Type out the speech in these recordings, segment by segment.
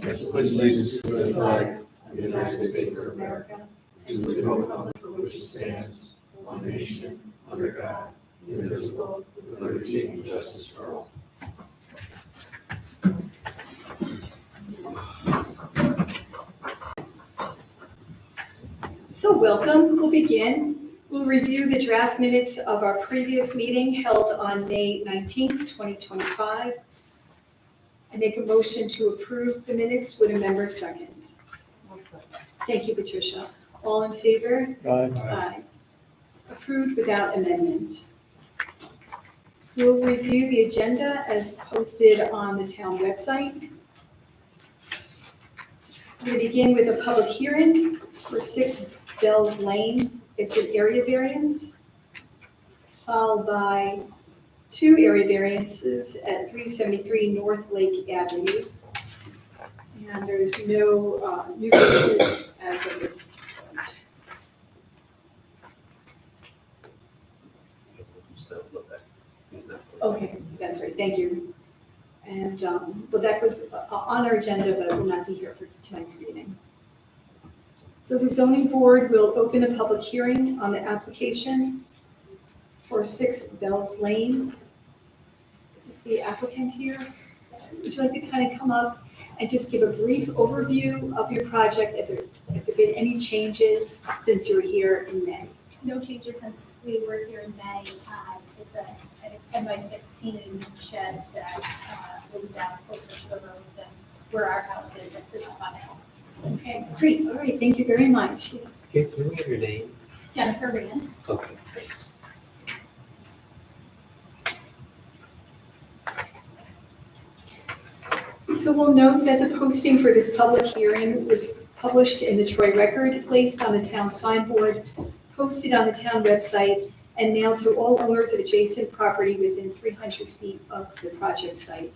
pledge allegiance to the flag of the United States of America and to the republic for which it stands, one nation, under God, indivisible, with liberty and justice for all. So welcome. We'll begin. We'll review the draft minutes of our previous meeting held on May 19th, 2025. I make a motion to approve the minutes. Would a member second? Thank you, Patricia. All in favor? Aye. Approved without amendment. We'll review the agenda as posted on the town website. We begin with a public hearing for 6 Bells Lane. It's an area variance, followed by 2 area variances at 373 North Lake Avenue. And there's no new business as of this point. Okay, that's right, thank you. And, well, that was on our agenda, but will not be here for tonight's meeting. So the zoning board will open a public hearing on the application for 6 Bells Lane. Is the applicant here? Would you like to kind of come up and just give a brief overview of your project? Have there been any changes since you were here in May? No changes since we were here in May. It's a 10 by 16 shed that will be down closer to the road than where our house is. It sits up on a hill. Okay, great. All right, thank you very much. Can we have your name? Jennifer Rand. Okay, thanks. So we'll note that the posting for this public hearing was published in the Troy Record, placed on the town signboard, posted on the town website, and mailed to all owners of adjacent property within 300 feet of the project site.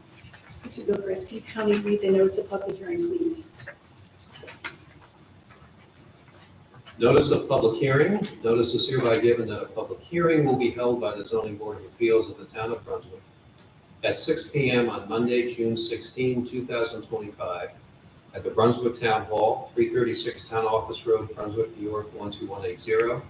Mr. Gilchrist, can you kindly read the notice of public hearing, please? Notice of public hearing. Notice is hereby given that a public hearing will be held by the Zoning Board of Appeals of the Town of Brunswick at 6 p.m. on Monday, June 16, 2025, at the Brunswick Town Hall, 336 Town Office Road, Brunswick, New York, 12180,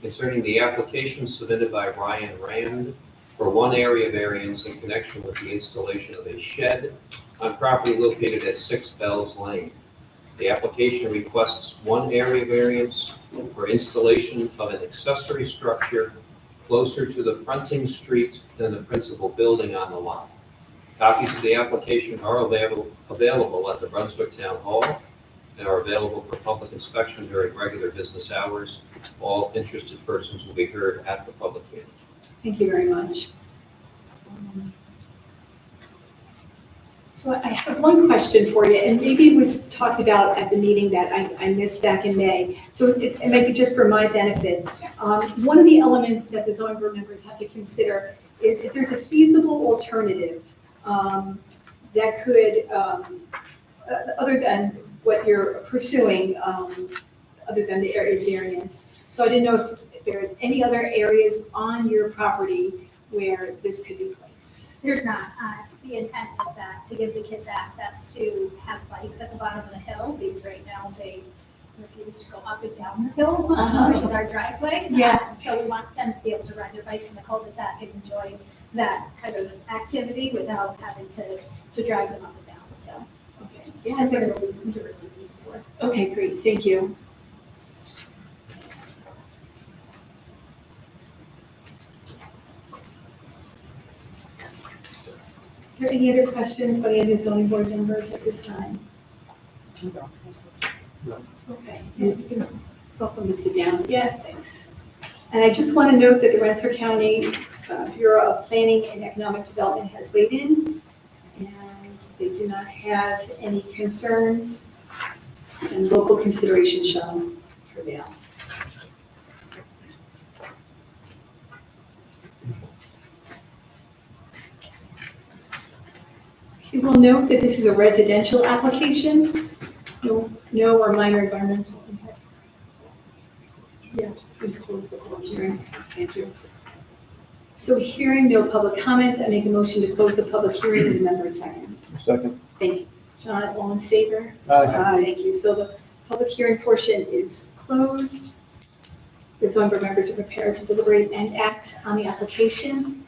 concerning the application submitted by Ryan Rand for 1 area variance in connection with the installation of a shed on property located at 6 Bells Lane. The application requests 1 area variance for installation of an accessory structure closer to the fronting street than the principal building on the lot. Copies of the application are available at the Brunswick Town Hall and are available for public inspection during regular business hours. All interested persons will be heard at the public hearing. Thank you very much. So I have one question for you, and maybe it was talked about at the meeting that I missed back in May. So it might be just for my benefit. One of the elements that the zoning board members have to consider is if there's a feasible alternative that could, other than what you're pursuing, other than the area variance. So I didn't know if there's any other areas on your property where this could be placed. There's not. The intent is that to give the kids access to have bikes at the bottom of the hill, because right now they refuse to go up and down the hill, which is our driveway. Yeah. So we want them to be able to ride their bikes in the cul-de-sac and enjoy that kind of activity without having to drive them up and down. So Okay. that's what it'll be really used for. Okay, great, thank you. Are there any other questions by any of the zoning board members at this time? No. Okay, you can welcome to sit down. Yeah, thanks. And I just want to note that the Rensselaer County Bureau of Planning and Economic Development has weighed in, and they do not have any concerns, and local consideration shall prevail. We will note that this is a residential application, no or minor environmental impact. Yeah, please close the public hearing. Thank you. So hearing no public comment, I make a motion to close the public hearing. Would the member second? Second. Thank you, John, all in favor? Aye. Thank you. So the public hearing portion is closed. The zoning board members are prepared to deliberate and act on the application.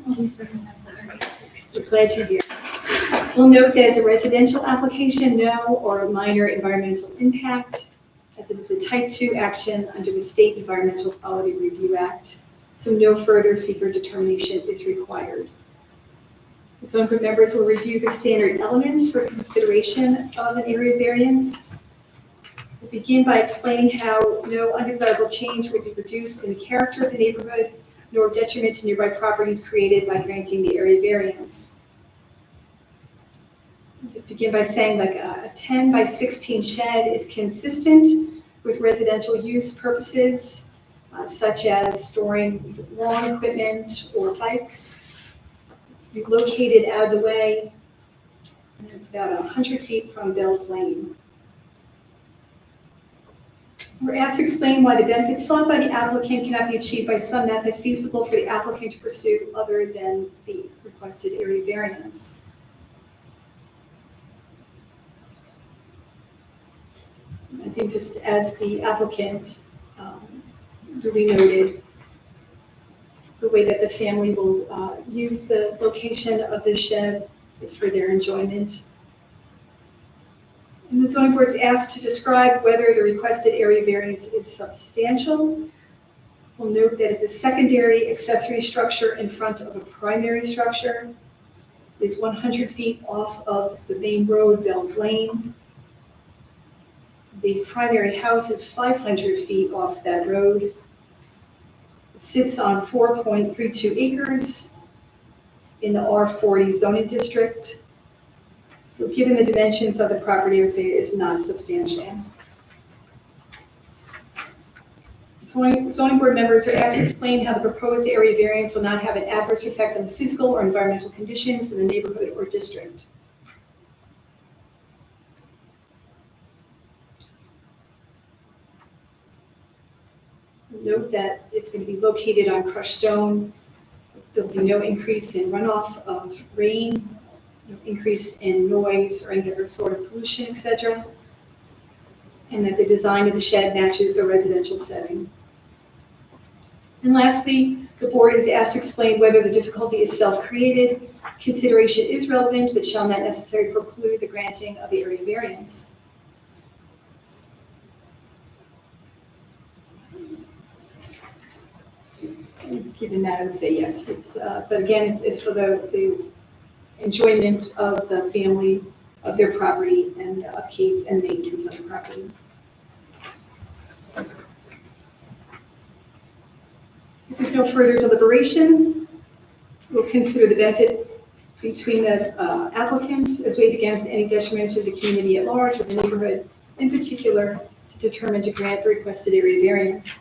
We're glad you're here. We'll note that as a residential application, no or minor environmental impact, as it is a type 2 action under the State Environmental Quality Review Act. So no further secret determination is required. The zoning board members will review the standard elements for consideration of an area variance. We'll begin by explaining how no undesirable change would be produced in the character of the neighborhood, nor detriment to nearby properties created by granting the area variance. I'll just begin by saying like a 10 by 16 shed is consistent with residential use purposes, such as storing lawn equipment or bikes. It's to be located out of the way, and it's about 100 feet from Bell's Lane. We're asked to explain why the benefits sought by the applicant cannot be achieved by some method feasible for the applicant to pursue other than the requested area variance. I think just as the applicant duly noted, the way that the family will use the location of the shed is for their enjoyment. And the zoning board is asked to describe whether the requested area variance is substantial. We'll note that it's a secondary accessory structure in front of a primary structure. It is 100 feet off of the main road, Bell's Lane. The primary house is 500 feet off that road. It sits on 4.32 acres in the R40 zoning district. So given the dimensions of the property, I would say it's not substantial. Zoning board members are asked to explain how the proposed area variance will not have an adverse effect on the physical or environmental conditions in the neighborhood or district. Note that it's going to be located on crushed stone. There'll be no increase in runoff of rain, no increase in noise or any other sort of pollution, etc. And that the design of the shed matches the residential setting. And lastly, the board is asked to explain whether the difficulty is self-created. Consideration is relevant, but shall not necessarily preclude the granting of the area variance. Given that, I would say yes. It's, but again, it's for the enjoyment of the family, of their property, and upkeep and maintenance of the property. If there's no further deliberation, we'll consider the benefit between the applicant as weighed against any detriment to the community at large or the neighborhood, in particular, to determine to grant the requested area variance.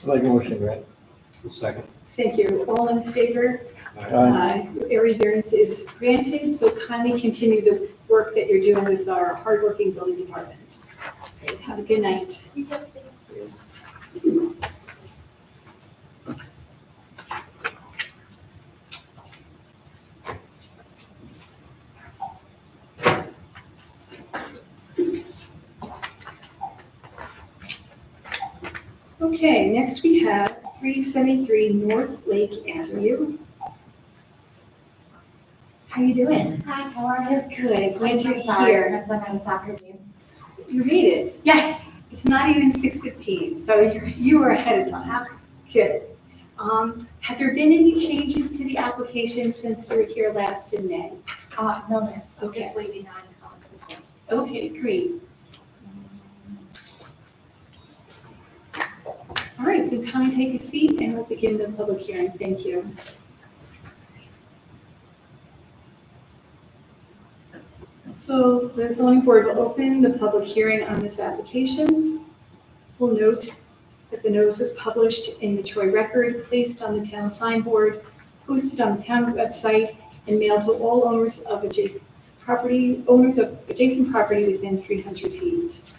I'd like a motion to grant. Second. Thank you. All in favor? Aye. Area variance is granted, so kindly continue the work that you're doing with our hardworking building department. Okay, have a good night. Okay, next we have 373 North Lake Avenue. How you doing? Hi, how are you? Good, glad I'm so you're sorry. here. My son had a soccer game. You made it. Yes. It's not even 6:15, so you were ahead of time. Good. Have there been any changes to the application since you were here last in May? No, ma'am. I'm Okay. just waiting on. Okay, great. All right, so come and take a seat and we'll begin the public hearing. Thank you. So the zoning board will open the public hearing on this application. We'll note that the notice was published in the Troy Record, placed on the town signboard, posted on the town website, and mailed to all owners of adjacent property within 300 feet.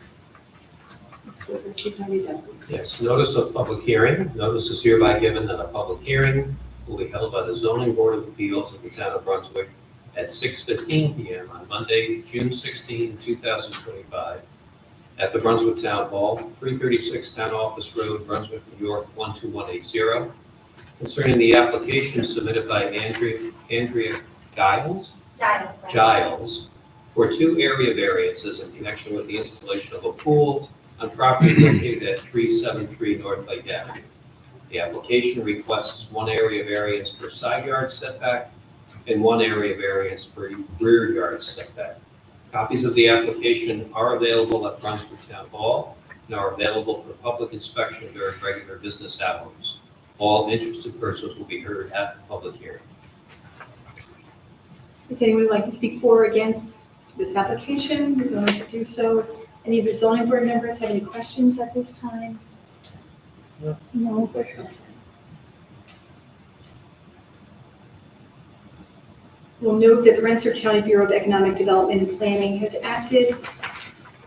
Yes, notice of public hearing. Notice is hereby given that a public hearing will be held by the zoning board of appeals of the town of Brunswick at 6:15 PM on Monday, June 16, 2025, at the Brunswick Town Hall, 336 Town Office Road, Brunswick, New York, 12180, concerning the application submitted by Andrea Giles for 2 area variances in connection with the installation of a pool on property located at 373 North Lake Avenue. The application requests 1 area variance per side yard setback and 1 area variance per rear yard setback. Copies of the application are available at Brunswick Town Hall and are available for public inspection during regular business hours. All interested persons will be heard at the public hearing. Does anyone like to speak for or against this application? We're going to do so. Any of the zoning board members have any questions at this time? No. We'll note that the Rensselaer County Bureau of Economic Development and Planning has acted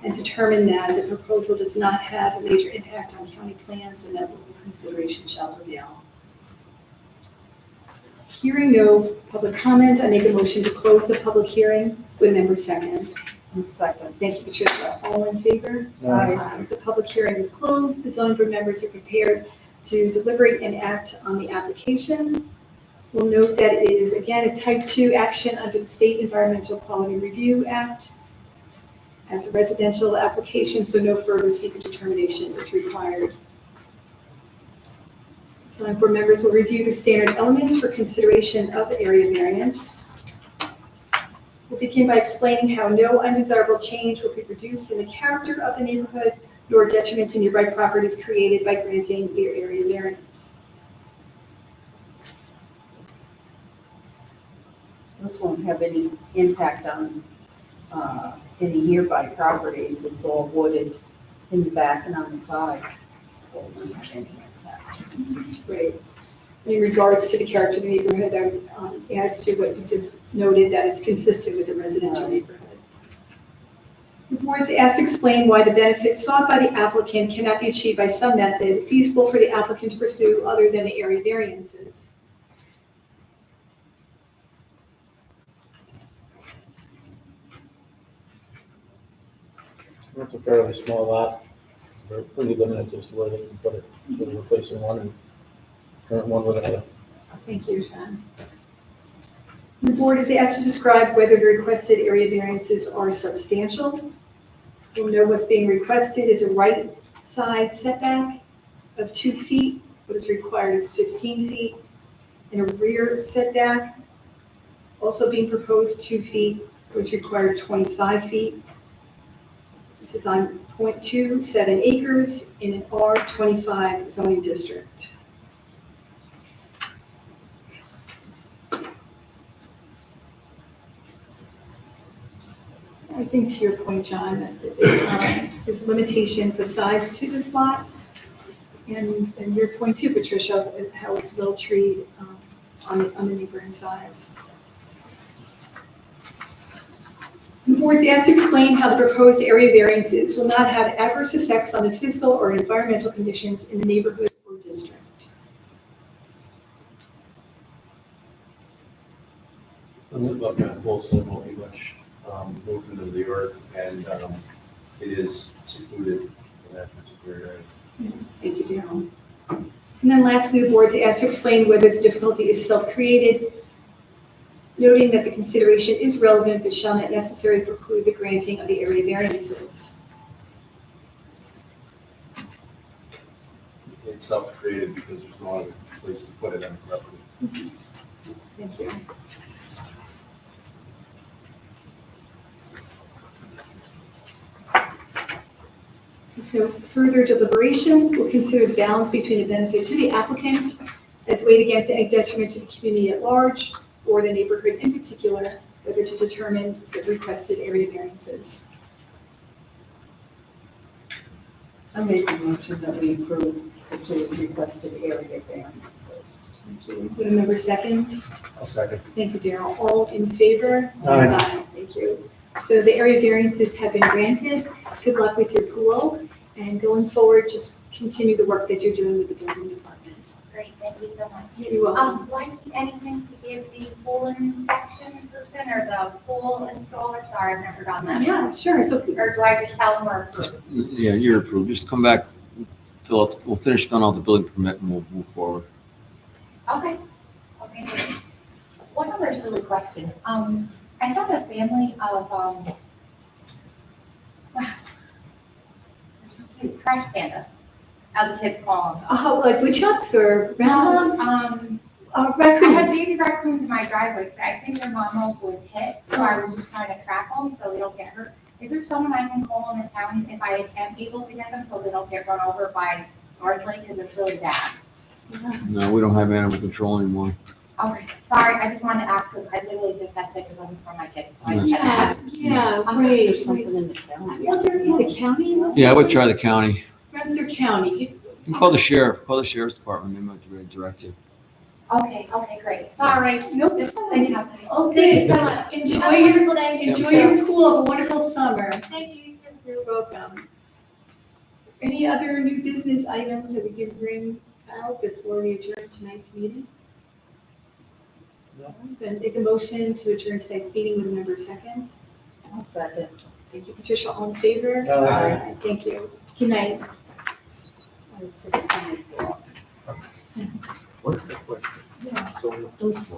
and determined that the proposal does not have a major impact on county plans and that local consideration shall prevail. Hearing no public comment, I make a motion to close the public hearing. Would member second? Second. Thank you, Patricia. All in favor? Aye. As the public hearing is closed, the zoning board members are prepared to deliberate and act on the application. We'll note that it is, again, a type 2 action under the State Environmental Quality Review Act as a residential application, so no further secret determination is required. Zoning board members will review the standard elements for consideration of the area variance. We'll begin by explaining how no undesirable change will be produced in the character of the neighborhood, nor detriment to nearby properties created by granting the area variance. This won't have any impact on any nearby properties. It's all wooded in the back and on the side. So it won't have any impact. Great. In regards to the character of the neighborhood, I would add to what you just noted that it's consistent with the residential neighborhood. The board is asked to explain why the benefits sought by the applicant cannot be achieved by some method feasible for the applicant to pursue other than the area variances. It's a fairly small lot. They're pretty limited as to where they can put it. So they're replacing one and current one with another. Thank you, Sean. The board is asked to describe whether the requested area variances are substantial. We'll know what's being requested is a right side setback of 2 feet. What is required is 15 feet. And a rear setback, also being proposed 2 feet. What is required 25 feet. This is on 0.27 acres in an R25 zoning district. I think to your point, John, that there's limitations of size to this lot. And your point too, Patricia, how it's well treed on the neighboring sides. The board is asked to explain how the proposed area variances will not have adverse effects on the physical or environmental conditions in the neighborhood or district. It's about kind of wholesale multi-much movement of the earth, and it is secluded in that particular area. Thank you, Darrell. And then lastly, the board is asked to explain whether the difficulty is self-created, noting that the consideration is relevant but shall not necessarily preclude the granting of the area variances. It's self-created because there's no other place to put it on the property. Thank you. So further deliberation will consider the balance between the benefit to the applicant as weighed against any detriment to the community at large or the neighborhood in particular, whether to determine the requested area variances. I make a motion that we approve the 2 requested area variances. Thank you. Would a member second? I'll second. Thank you, Darrell. All in favor? Aye. Thank you. So the area variances have been granted. Good luck with your pool. And going forward, just continue the work that you're doing with the building department. Great, Thank you so much. You're welcome. Do I need anything to give the pool inspection person or the pool installer? Sorry, I've never done that. Yeah, sure, so, Or do I just tell them we're approved? Yeah, you're approved. Just come back, we'll finish filling out the building permit and we'll move forward. Okay. Okay. Great. One other silly question. I found a family of, wow, they're so cute, trash pandas, as the kids call them. like woodchucks or groundhogs? I had Raccoons? baby raccoons in my driveway, so I think their mama was hit, so I was just trying to track them so they don't get hurt. Is there someone I can call in the town if I am able to get them so they don't get run over by Orange Lake, because it's really bad? No, we don't have animal control anymore. Okay, sorry, I just wanted to ask, because I literally just had pictures of them from my kids, so I just had to Yeah, ask. yeah, I wonder if great. there's something in the county. The county? Yeah, I would try the county. Mercer County. You can call the sheriff's department. They might be able to direct you. Okay, great, sorry. Nope, Just it's thinking fine. outside. Okay, Thank you so much. enjoy Have a your, wonderful day. enjoy your pool. Have a wonderful summer. Thank you, you too. You're welcome. Any other new business items that we can bring out before we adjourn tonight's meeting? No. Then make a motion to adjourn tonight's meeting with a member second. I'll second. Thank you, Patricia. All in favor? Aye. Thank you. Good night. I was 6 minutes off. What a question. So in the first one.